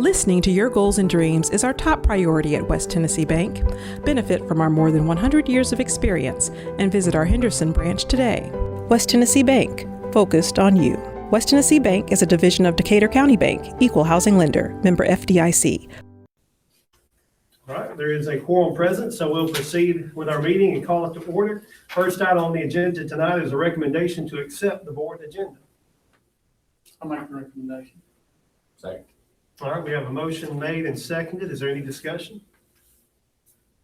Listening to your goals and dreams is our top priority at West Tennessee Bank. Benefit from our more than 100 years of experience and visit our Henderson branch today. West Tennessee Bank, focused on you. West Tennessee Bank is a division of Decatur County Bank, equal housing lender, member FDIC. All right, there is a quorum present, so we'll proceed with our meeting and call it to order. First item on the agenda tonight is a recommendation to accept the board agenda. I'll make the recommendation. Second. All right, we have a motion made and seconded. Is there any discussion?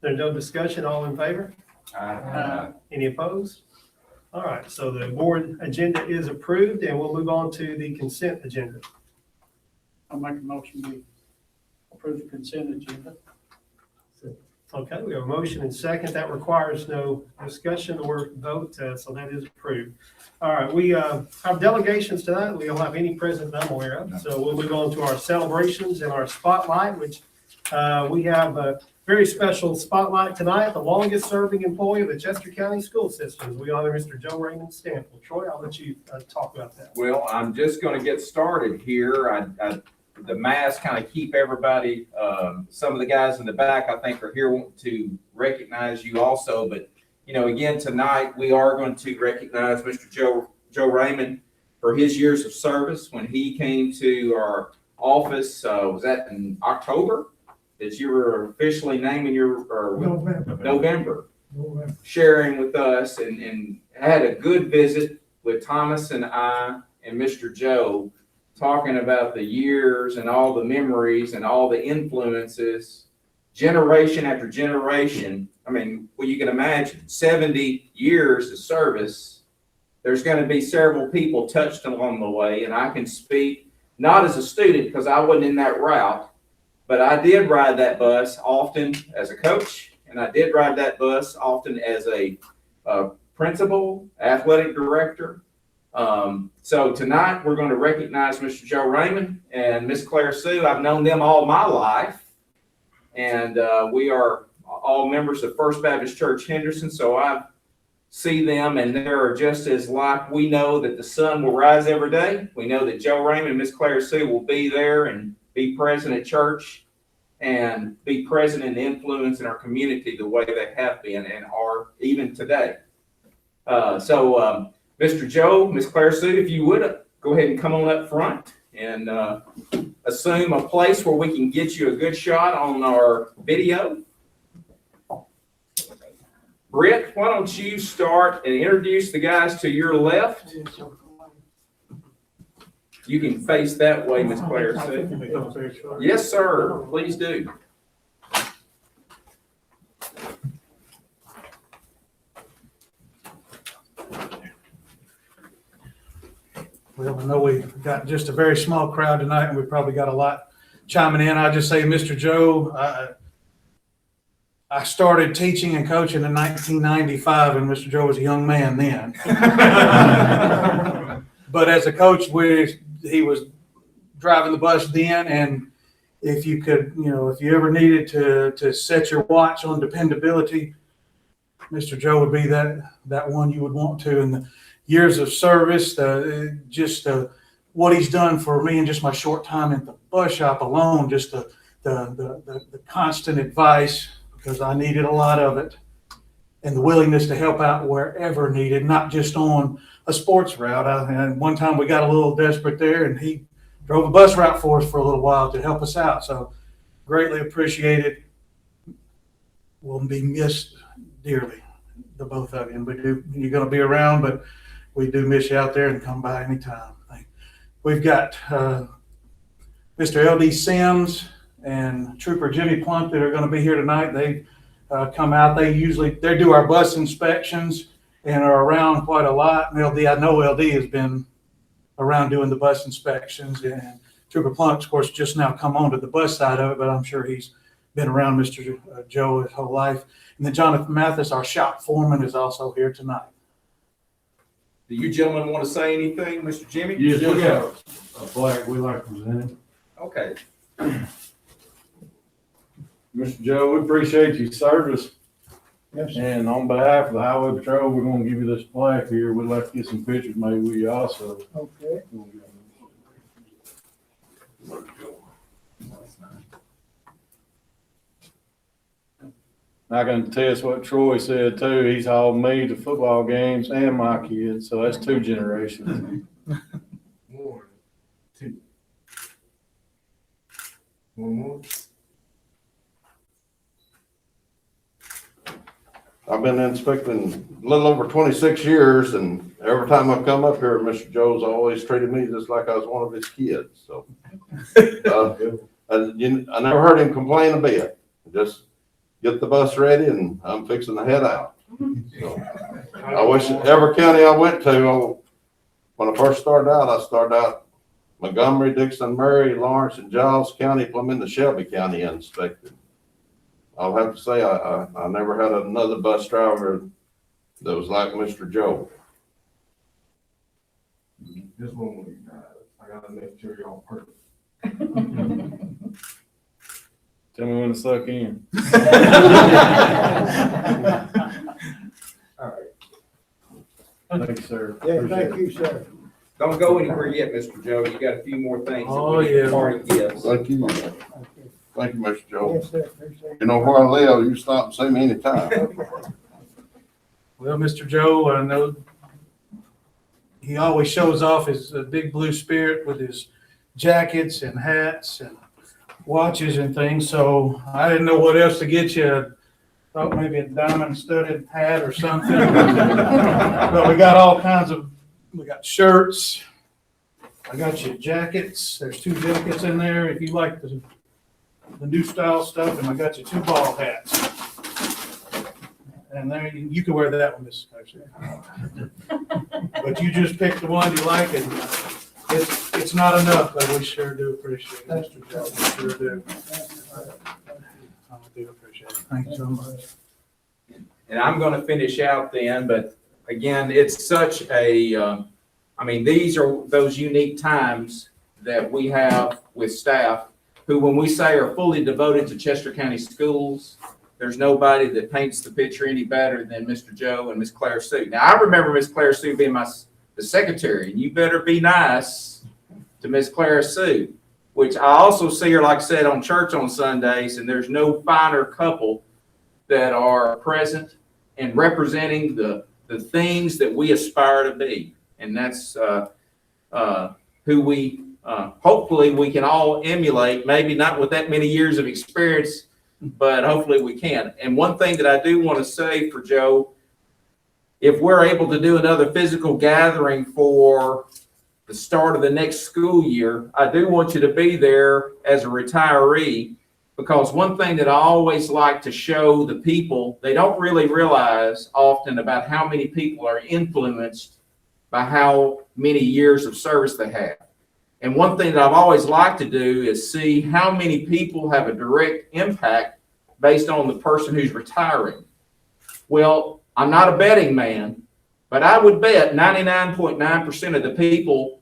There's no discussion. All in favor? Aye. Any opposed? All right, so the board agenda is approved, and we'll move on to the consent agenda. I'll make a motion to approve the consent agenda. Okay, we have a motion and second. That requires no discussion or vote, so that is approved. All right, we have delegations tonight. We don't have any present that I'm aware of. So we'll move on to our celebrations and our spotlight, which we have a very special spotlight tonight. The longest serving employee of the Chester County School Systems. We honor Mr. Joe Raymond Stample. Troy, I'll let you talk about that. Well, I'm just going to get started here. The masks kind of keep everybody, some of the guys in the back, I think, are here wanting to recognize you also. But, you know, again, tonight we are going to recognize Mr. Joe Raymond for his years of service. When he came to our office, was that in October that you were officially naming November, sharing with us and had a good visit with Thomas and I and Mr. Joe, talking about the years and all the memories and all the influences, generation after generation. I mean, well, you can imagine 70 years of service. There's going to be several people touched along the way. And I can speak not as a student because I wasn't in that route, but I did ride that bus often as a coach. And I did ride that bus often as a principal, athletic director. So tonight we're going to recognize Mr. Joe Raymond and Miss Claire Sue. I've known them all my life, and we are all members of First Baptist Church Henderson. So I see them, and they're just as like we know that the sun will rise every day. We know that Joe Raymond and Miss Claire Sue will be there and be present at church and be present and influence in our community the way they have been and are even today. Mr. Joe, Miss Claire Sue, if you would, go ahead and come on up front and assume a place where we can get you a good shot on our video. Britt, why don't you start and introduce the guys to your left? You can face that way, Miss Claire Sue. Yes, sir. Please do. Well, I know we've got just a very small crowd tonight, and we probably got a lot chiming in. I just say, Mr. Joe, I started teaching and coaching in 1995, and Mr. Joe was a young man then. But as a coach, he was driving the bus then, and if you could, if you ever needed to set your watch on dependability, Mr. Joe would be that one you would want to. And the years of service, what he's done for me in just my short time at the bus shop alone, just the constant advice, because I needed a lot of it, and the willingness to help out wherever needed, not just on a sports route. And one time we got a little desperate there, and he drove a bus route for us for a little while to help us out. So greatly appreciated. Will be missed dearly, the both of you. And you're going to be around, but we do miss you out there, and come by anytime. We've got Mr. L.D. Sims and Trooper Jimmy Plunk that are going to be here tonight. They come out. They do our bus inspections and are around quite a lot. And I know LD has been around doing the bus inspections, and Trooper Plunk's, of course, just now come on to the bus side of it, but I'm sure he's been around Mr. Joe his whole life. And then Jonathan Mathis, our shop foreman, is also here tonight. Do you gentlemen want to say anything, Mr. Jimmy? Yes, we got a flag we like to present. Okay. Mr. Joe, we appreciate your service. Yes, sir. And on behalf of the Highway Patrol, we're going to give you this plaque here. We'd like to get some pictures made with you also. Okay. I can attest what Troy said too. He's hauled me to football games and my kids, so that's 2 generations. 1, 2. One more. I've been inspecting a little over 26 years, and every time I come up here, Mr. Joe's always treated me just like I was one of his kids, so. I never heard him complain a bit. Just get the bus ready and I'm fixing to head out. So, I wish every county I went to, when I first started out Montgomery, Dixon, Murray, Lawrence, and Giles County, plumb into Shelby County inspected. I'll have to say, I never had another bus driver that was like Mr. Joe. Just one more, guys. I gotta make sure y'all perfect. Tell me when to suck in. All right. Thank you, sir. Yeah, thank you, sir. Don't go anywhere yet, Mr. Joe. You got a few more things. that Oh, we need yeah. Party gifts. Thank you. Thank you, Mr. Joe. Yes, sir, appreciate You know where I live, you stop and see me anytime. it. Well, Mr. Joe, I know he always shows off his big blue spirit with his jackets and hats and watches and things, so I didn't know what else to get you. Thought maybe a diamond studded hat or something. But we got all kinds of, we got shirts. I got you jackets. There's 2 jackets in there if you like the new style stuff, and I got you 2 ball hats. And there, you can wear that one, Mrs. Coach. But you just pick the one you like, and it's not enough, but we sure do appreciate it, Mr. Joe. We sure do. I do appreciate it. Thank you so much. And I'm gonna finish out then, but again, it's such a, these are those unique times that we have with staff who, when we say are fully devoted to Chester County Schools, there's nobody that paints the picture any better than Mr. Joe and Miss Claire Sue. Now, I remember Miss Claire Sue being the secretary, and you better be nice to Miss Claire Sue, which I also see her, like I said, on church on Sundays, and there's no finer couple that are present and representing the things that we aspire to be. And that's who we, hopefully we can all emulate, maybe not with that many years of experience, but hopefully we can. And one thing that I do want to say for Joe, if we're able to do another physical gathering for the start of the next school year, I do want you to be there as a retiree, because one thing that I always like to show the people, they don't really realize often about how many people are influenced by how many years of service they have. And one thing that I've always liked to do is see how many people have a direct impact based on the person who's retiring. Well, I'm not a betting man, but I would bet 99.9% of the people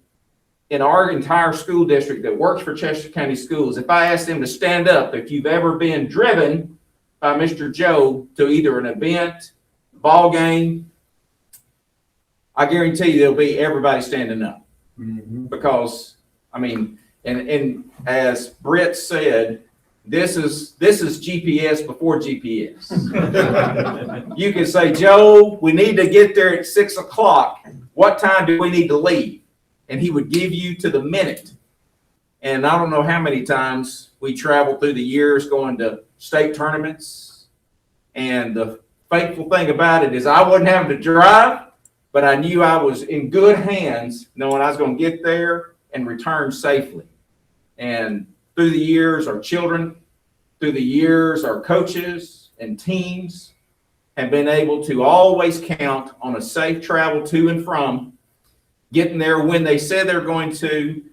in our entire school district that works for Chester County Schools, if I ask them to stand up, if you've ever been driven by Mr. Joe to either an event, ball game, I guarantee you there'll be everybody standing up. Because, and as Brett said, this is GPS before GPS. You can say, Joe, we need to get there at 6 o'clock. What time do we need to leave? And he would give you to the minute. And I don't know how many times we traveled through the years going to state tournaments. And the faithful thing about it is I wasn't having to drive, but I knew I was in good hands, knowing I was going to get there and return safely. And through the years, our children, through the years, our coaches and teams have been able to always count on a safe travel to and from, getting there when they said they're going to,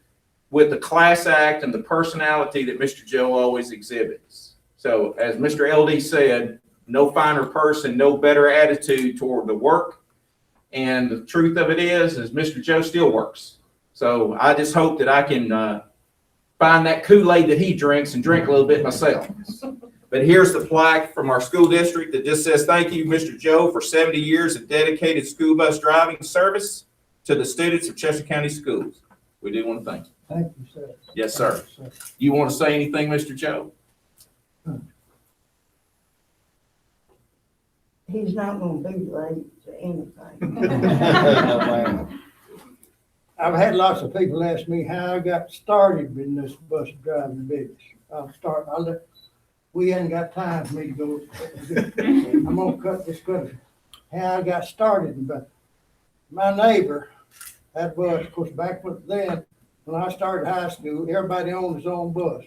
with the class act and the personality that Mr. Joe always exhibits. So as Mr. LD said, no finer person, no better attitude toward the work. And the truth of it is Mr. Joe still works. So I just hope that I can find that Kool-Aid that he drinks and drink a little bit myself. But here's the plaque from our school district that just says, thank you, Mr. Joe, for 70 years of dedicated school bus driving service to the students of Chester County Schools. We do want to thank you. Thank you, sir. Yes, sir. You want to say anything, Mr. Joe? He's not gonna be late to anything. I've had lots of people ask me how I got started in this bus driving business. We ain't got time for me to go. I'm gonna cut this cut. How I got started, but my neighbor, that bus, of course, back then, when I started high school, everybody owned his own bus.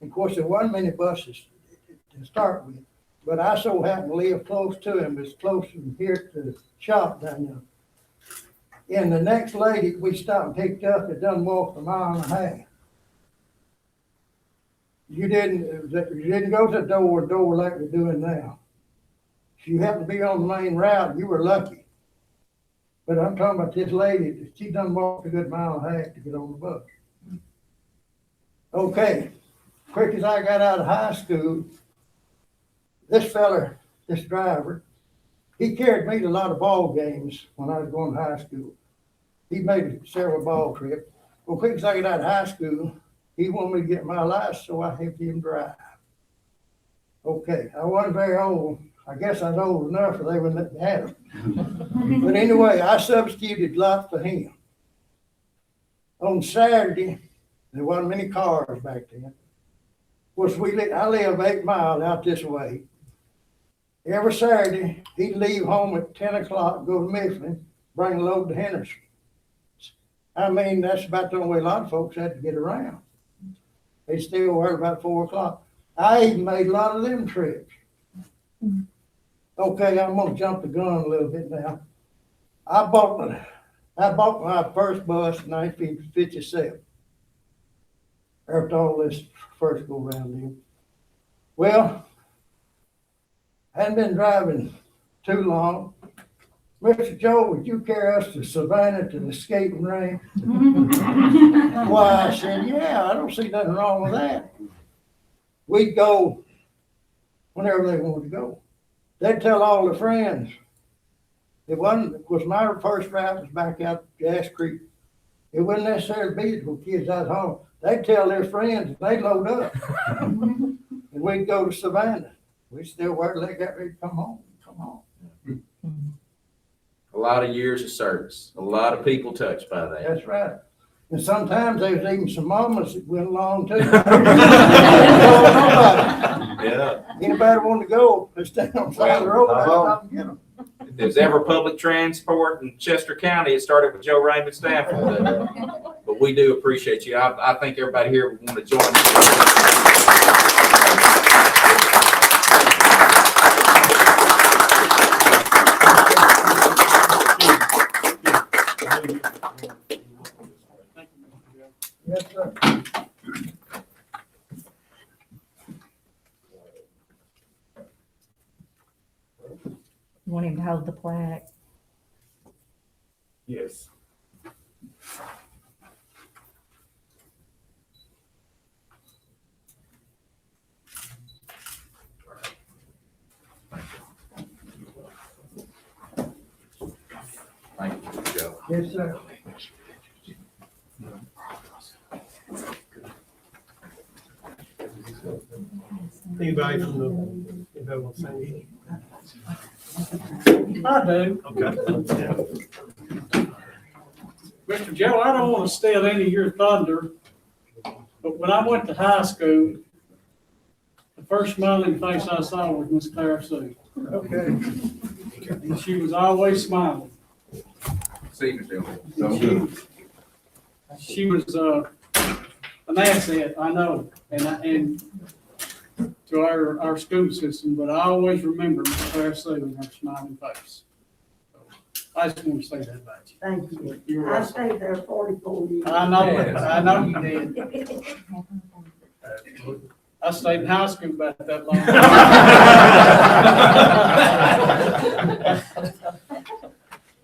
And of course, there wasn't many buses to start with, but I so happened to live close to him, as close from here to the shop down there. And the next lady we stopped and picked up had done walked a mile and a half. You didn't go to the door like we're doing now. If you happened to be on the main route, you were lucky. But I'm talking about this lady, she done walked a good mile and a half to get on the bus. Okay, quick as I got out of high school, this feller, this driver, he carried me to a lot of ball games when I was going to high school. He made several ball trips. Well, quick as I got out of high school, he wanted me to get my license, so I helped him drive. Okay, I wasn't very old. I guess I was old enough, or they wouldn't let me have it. But anyway, I substituted lots for him. On Saturday, there wasn't many cars back then. Of course, I live 8 miles out this way. Every Saturday, he'd leave home at 10 o'clock, go to Mifflin, bring a load to Henderson. I mean, that's about the only way a lot of folks had to get around. They still work about 4 o'clock. I even made a lot of them trips. Okay, I'm gonna jump the gun a little bit now. I bought my first bus in 1957. After all this first go round here. Well, I hadn't been driving too long. Mr. Joe, would you carry us to Savannah to the skating rink? Why, I said, yeah, I don't see nothing wrong with that. We'd go whenever they wanted to go. They'd tell all their friends. It wasn't, of course, my first route was back out Gas Creek. It wasn't necessarily be for kids out home. They'd tell their friends, they'd load up. And we'd go to Savannah. We still work, they got ready to come home. A lot of years of service, a lot of people touched by that. That's right. And sometimes there was even some mamas that went along too. Yeah. Anybody want to go, let's stay on the side of the road, I'll stop and get them. If there's ever public transport in Chester County, it started with Joe Raymond Stafford. But we do appreciate you. I think everybody here would want to join us. Yes, sir. You want him to hold the plaque? Yes. Thank you, Joe. Yes, sir. Anybody from anybody want to say anything? I do. Okay. Mr. Joe, I don't want to steal any of your thunder, but when I went to high school, the first smiling face I saw was Miss Clara Sue. Okay. And she was always smiling. See you, Joe. She was an asset, I know, and to our school system, but I always remember Miss Clara Sue and her smiling face. So, I just want to say that about you. Thank you. You're I welcome. stayed there 44 years. I know you did. I stayed in high school about that long.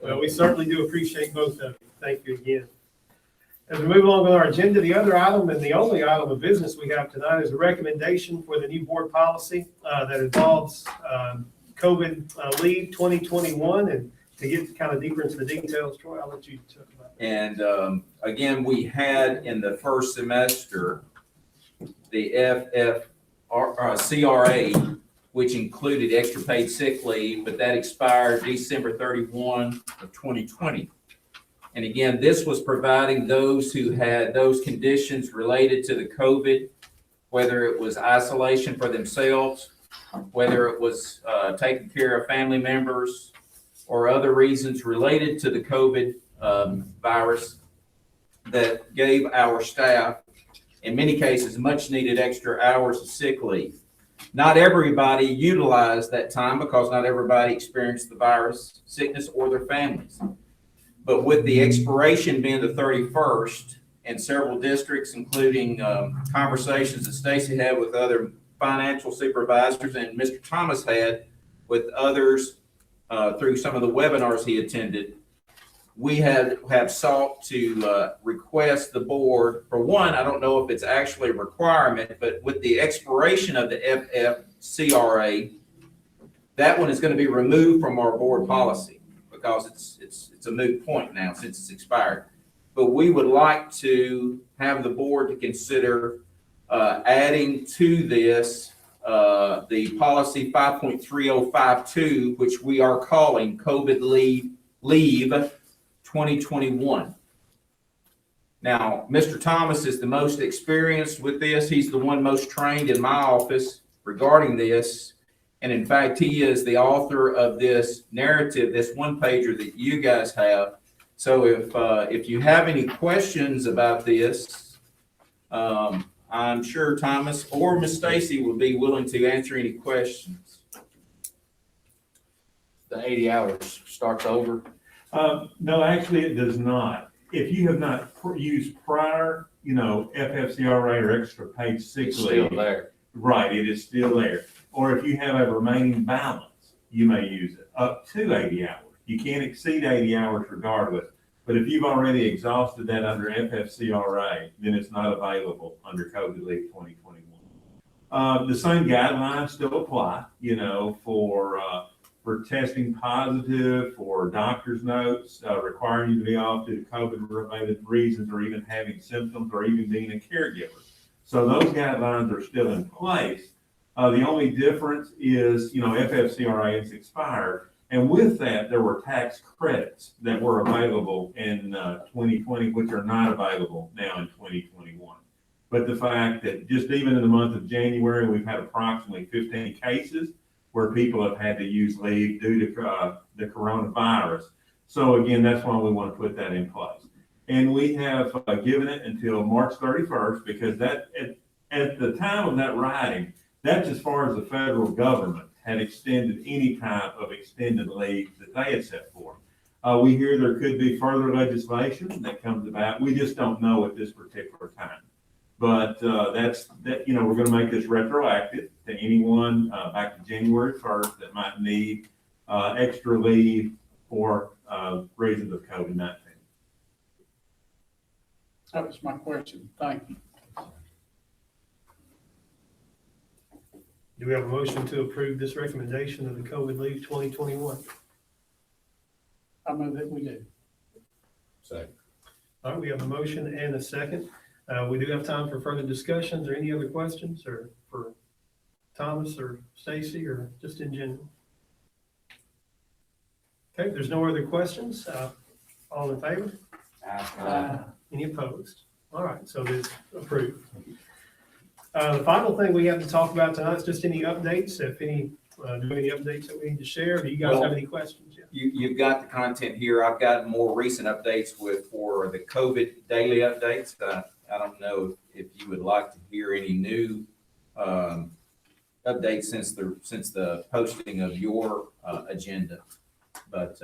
Well, we certainly do appreciate both of you. Thank you again. As we move along with our agenda, the other item and the only item of business we have tonight is a recommendation for the new board policy that involves COVID leave 2021. And to get kind of deeper into the details, Troy, I'll let you talk about it. And again, we had in the first semester, the CRA which included extra paid sick leave, but that expired December 31 of 2020. And again, this was providing those who had those conditions related to the COVID, whether it was isolation for themselves, whether it was taking care of family members, or other reasons related to the COVID virus, that gave our staff, in many cases, much needed extra hours of sick leave. Not everybody utilized that time because not everybody experienced the virus, sickness, or their families. But with the expiration being the 31st, and several districts, including conversations that Stacy had with other financial supervisors and Mr. Thomas had with others through some of the webinars he attended, we have sought to request the board, for one, I don't know if it's actually a requirement, but with the expiration of the FFCRA, that one is going to be removed from our board policy because it's a moot point now since it's expired. But we would like to have the board to consider adding to this the policy 5.3052, which we are calling COVID leave 2021. Now, Mr. Thomas is the most experienced with this. He's the one most trained in my office regarding this. And in fact, he is the author of this narrative, this one pager that you guys have. So if you have any questions about this, I'm sure Thomas or Miss Stacy will be willing to answer any questions. The 80 hours starts over. No, actually, it does not. If you have not used prior, FFCRA or extra paid sick It's leave. still there. Right, it is still there. Or if you have a remaining balance, you may use it up to 80 hours. You can't exceed 80 hours regardless. But if you've already exhausted that under FFCRA, then it's not available under COVID Leave 2021. The same guidelines still apply, for testing positive, for doctor's notes, requiring you to be off due to COVID-related reasons, or even having symptoms, or even being a caregiver. So those guidelines are still in place. The only difference is, FFCRA is expired. And with that, there were tax credits that were available in 2020, which are not available now in 2021. But the fact that just even in the month of January, we've had approximately 15 cases where people have had to use leave due to the coronavirus. So again, that's why we want to put that in place. And we have given it until March 31st, because that at the time of that writing, that's as far as the federal government had extended any type of extended leave that they had set forth. We hear there could be further legislation that comes about. We just don't know at this particular time. But we're going to make this retroactive to anyone back to January 1st that might need extra leave for reasons of COVID-19. That was my question. Thank you. Do we have a motion to approve this recommendation of the COVID Leave 2021? I move that we do. Second. All right, we have a motion and a second. We do have time for further discussions or any other questions, or for Thomas or Stacy, or just in general. Okay, there's no other questions. All in favor? Any opposed? All right, so it is approved. The final thing we have to talk about tonight is just any updates, if any, any updates that we need to share. Do you guys have any questions? Yeah. You've got the content here. I've got more recent updates for the COVID daily updates. I don't know if you would like to hear any new updates since the posting of your agenda, but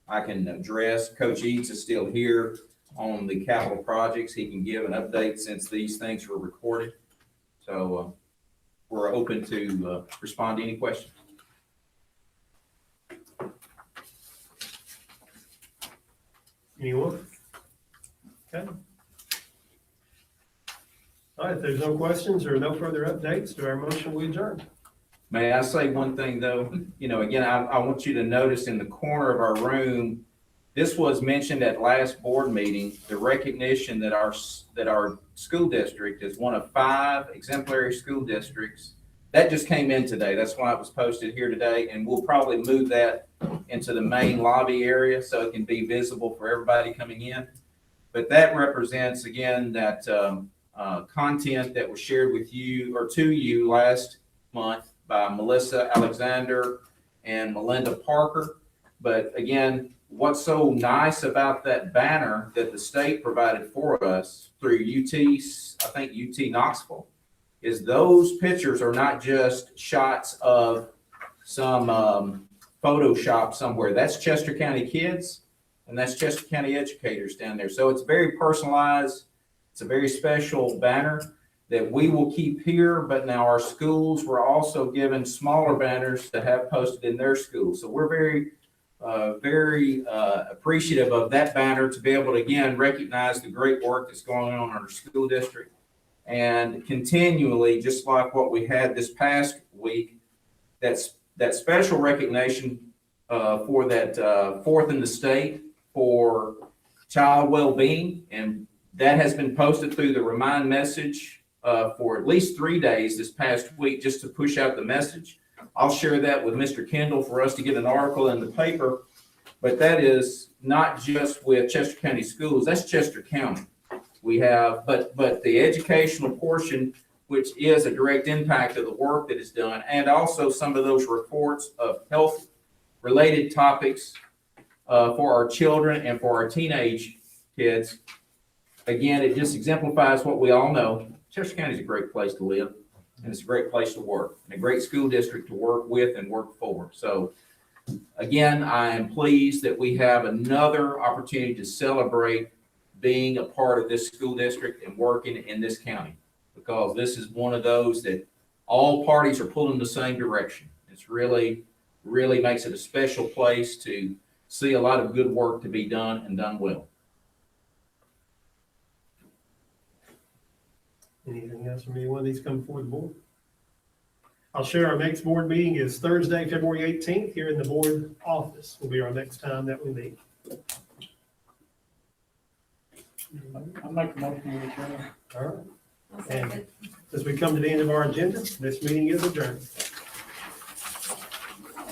I can address. Coach Eads is still here on the capital projects. He can give an update since these things were recorded. So we're open to respond to any questions. Anyone? Okay. All right, if there's no questions or no further updates, do our motion we adjourn? May I say one thing though? Again, I want you to notice in the corner of our room, this was mentioned at last board meeting, the recognition that our school district is one of 5 exemplary school districts that just came in today. That's why it was posted here today, and we'll probably move that into the main lobby area so it can be visible for everybody coming in. But that represents, again, that content that was shared with you or to you last month by Melissa Alexander and Melinda Parker. But again, what's so nice about that banner that the state provided for us through UT Knoxville, is those pictures are not just shots of some Photoshop somewhere. That's Chester County kids and that's Chester County educators down there. So it's very personalized. It's a very special banner that we will keep here, but now our schools were also given smaller banners to have posted in their schools. So we're very appreciative of that banner to be able to, again, recognize the great work that's going on in our school district. And continually, just like what we had this past week, that special recognition for that fourth in the state for child well-being, and that has been posted through the Remind message for at least 3 days this past week, just to push out the message. I'll share that with Mr. Kendall for us to get an article in the paper, but that is not just with Chester County Schools, that's Chester County. We have, but the educational portion, which is a direct impact of the work that is done, and also some of those reports of health-related topics for our children and for our teenage kids. Again, it just exemplifies what we all know. Chester County is a great place to live, and it's a great place to work, and a great school district to work with and work for. So again, I am pleased that we have another opportunity to celebrate being a part of this school district and working in this county, because this is one of those that all parties are pulling the same direction. It's really makes it a special place to see a lot of good work to be done and done well. Anything else from anyone of these come before the board? I'll share our next board meeting is Thursday, February 18th, here in the board office will be our next time that we meet. I'll make a motion to adjourn. All right. And as we come to the end of our agenda, this meeting is adjourned.